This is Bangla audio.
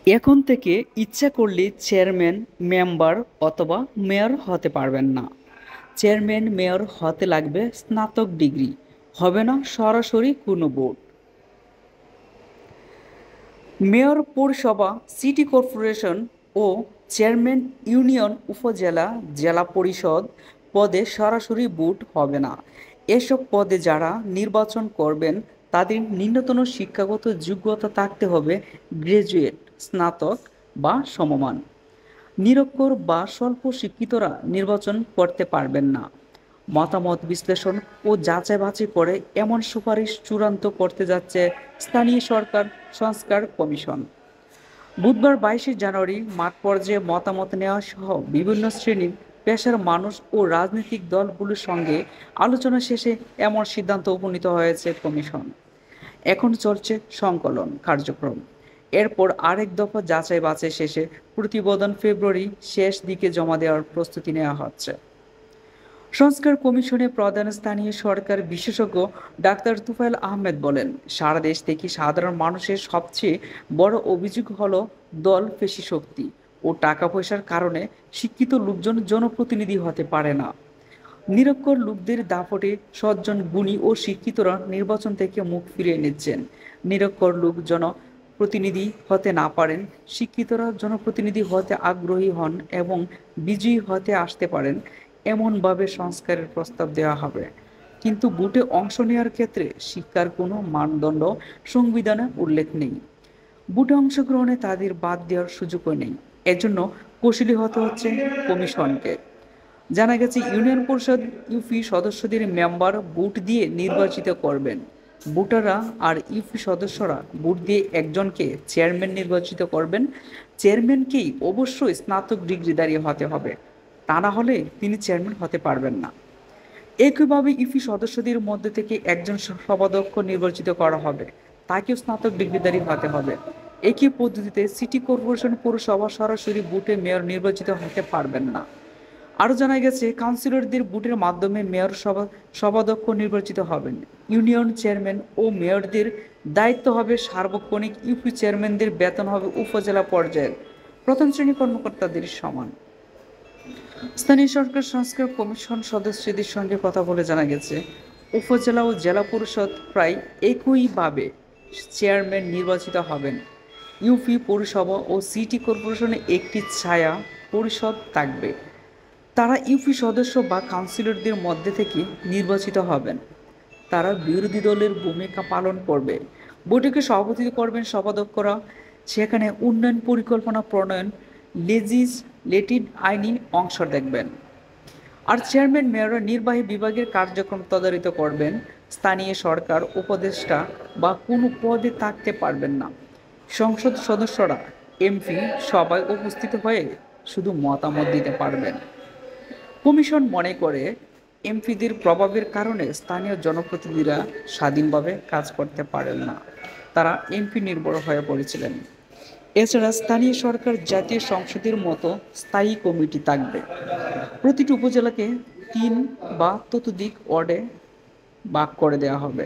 এখন থেকে ইচ্ছা করলে চেয়ারম্যান, মেম্বার অথবা মেয়র হতে পারবেন না। চেয়ারম্যান, মেয়র হতে লাগবে স্নাতক ডিগ্রি, হবে না সরাসরি কোনো ভোট। মেয়র, পৌরসভা, সিটি কর্পোরেশন ও চেয়ারম্যান ইউনিয়ন, উপজেলা, জেলা পরিষদ পদে সরাসরি ভোট হবে না। এসব পদে যারা নির্বাচন করবেন তাদের ন্যূনতম শিক্ষাগত যোগ্যতা থাকতে হবে গ্রাজুয়েট, স্নাতক বা সমমান। নিরক্ষর বা স্বল্প শিক্ষিতরা নির্বাচন করতে পারবেন না। মতামত বিশ্লেষণ ও যাচাই বাছাই করে এমন সুপারিশ চূড়ান্ত করতে যাচ্ছে স্থানীয় সরকার সংস্কার কমিশন। বুধবার 22শে জানুয়ারি মাঠ পর্যায়ে মতামত নেওয়া সহ বিভিন্ন শ্রেণীর পেশার মানুষ ও রাজনৈতিক দলগুলোর সঙ্গে আলোচনা শেষে এমন সিদ্ধান্ত উপনীত হয়েছে কমিশন। এখন চলছে সংকলন কার্যক্রম। এরপর আরেক দফা যাচাই বাছাই শেষে প্রতিবেদন ফেব্রুয়ারি শেষ দিকে জমা দেওয়ার প্রস্তুতি নেওয়া হচ্ছে। সংস্কার কমিশনে প্রধান স্থানীয় সরকার বিশেষজ্ঞ ডাক্তার তুফাইল আহমেদ বলেন, সারা দেশ থেকে সাধারণ মানুষের সবচেয়ে বড় অভিযোগ হলো দল পেশি শক্তি ও টাকা পয়সার কারণে শিক্ষিত লোকজন জনপ্রতিনিধি হতে পারে না। নিরক্ষর লোকদের দাপটে সজ্জন গুণী ও শিক্ষিতরা নির্বাচন থেকে মুখ ফিরিয়ে নিচ্ছেন। নিরক্ষর লোক জনপ্রতিনিধি হতে না পারেন, শিক্ষিতরা জনপ্রতিনিধি হতে আগ্রহী হন এবং বিজয়ী হতে আসতে পারেন, এমনভাবে সংস্কারের প্রস্তাব দেওয়া হবে। কিন্তু ভোটে অংশ নেওয়ার ক্ষেত্রে শিক্ষার কোনো মানদণ্ড সংবিধানে উল্লেখ নেই। ভোটে অংশগ্রহণে তাদের বাদ দেওয়ার সুযোগও নেই। এজন্য কৌশলী হতে হচ্ছে কমিশনকে। জানা গেছে, ইউনিয়ন পরিষদ ইউপি সদস্যদের মেম্বার ভোট দিয়ে নির্বাচিত করবেন। ভোটাররা আর ইউপি সদস্যরা ভোট দিয়ে একজনকে চেয়ারম্যান নির্বাচিত করবেন। চেয়ারম্যানকেই অবশ্যই স্নাতক ডিগ্রিধারী হতে হবে, তা না হলে তিনি চেয়ারম্যান হতে পারবেন না। একইভাবে ইউপি সদস্যদের মধ্যে থেকে একজন সভাধ্যক্ষ নির্বাচিত করা হবে, তাকেও স্নাতক ডিগ্রিধারী হতে হবে। একই পদ্ধতিতে সিটি কর্পোরেশন, পৌরসভা সরাসরি ভোটে মেয়র নির্বাচিত হতে পারবেন না। আরও জানা গেছে, কাউন্সিলরদের ভোটের মাধ্যমে মেয়র সভাধ্যক্ষ নির্বাচিত হবেন। ইউনিয়ন চেয়ারম্যান ও মেয়রদের দায়িত্ব হবে সার্বক্ষণিক। ইউপি চেয়ারম্যানদের বেতন হবে উপজেলা পর্যায়ের প্রথম শ্রেণী কর্মকর্তাদের সমান। স্থানীয় সরকার সংস্কার কমিশন সদস্যদের সঙ্গে কথা বলে জানা গেছে, উপজেলা ও জেলা পরিষদ প্রায় একইভাবে চেয়ারম্যান নির্বাচিত হবেন। ইউপি, পৌরসভা ও সিটি কর্পোরেশনে একটি ছায়া পরিষদ থাকবে। তারা ইউপি সদস্য বা কাউন্সিলরদের মধ্যে থেকে নির্বাচিত হবেন। তারা বিরোধী দলের ভূমিকা পালন করবে। বৈঠকে সভাপতিত্ব করবেন সভাধ্যক্ষরা। সেখানে উন্নয়ন পরিকল্পনা প্রণয়ন, লেজিসলেটিভ আইনি অংশ দেখবেন। আর চেয়ারম্যান, মেয়ররা নির্বাহী বিভাগের কার্যক্রম তদারকি করবেন। স্থানীয় সরকার উপদেষ্টা বা কোনো পদে থাকতে পারবেন না। সংসদ সদস্যরা, এমপি সবাই উপস্থিত হয়ে শুধু মতামত দিতে পারবেন। কমিশন মনে করে, এমপিদের প্রভাবের কারণে স্থানীয় জনপ্রতিনিধিরা স্বাধীনভাবে কাজ করতে পারেন না, তারা এমপি নির্ভর হয়ে পড়েছিলেন। এছাড়া স্থানীয় সরকার, জাতীয় সংসদের মতো স্থায়ী কমিটি থাকবে। প্রতিটি উপজেলাকে 3 বা ততোধিক ওয়ার্ডে ভাগ করে দেওয়া হবে।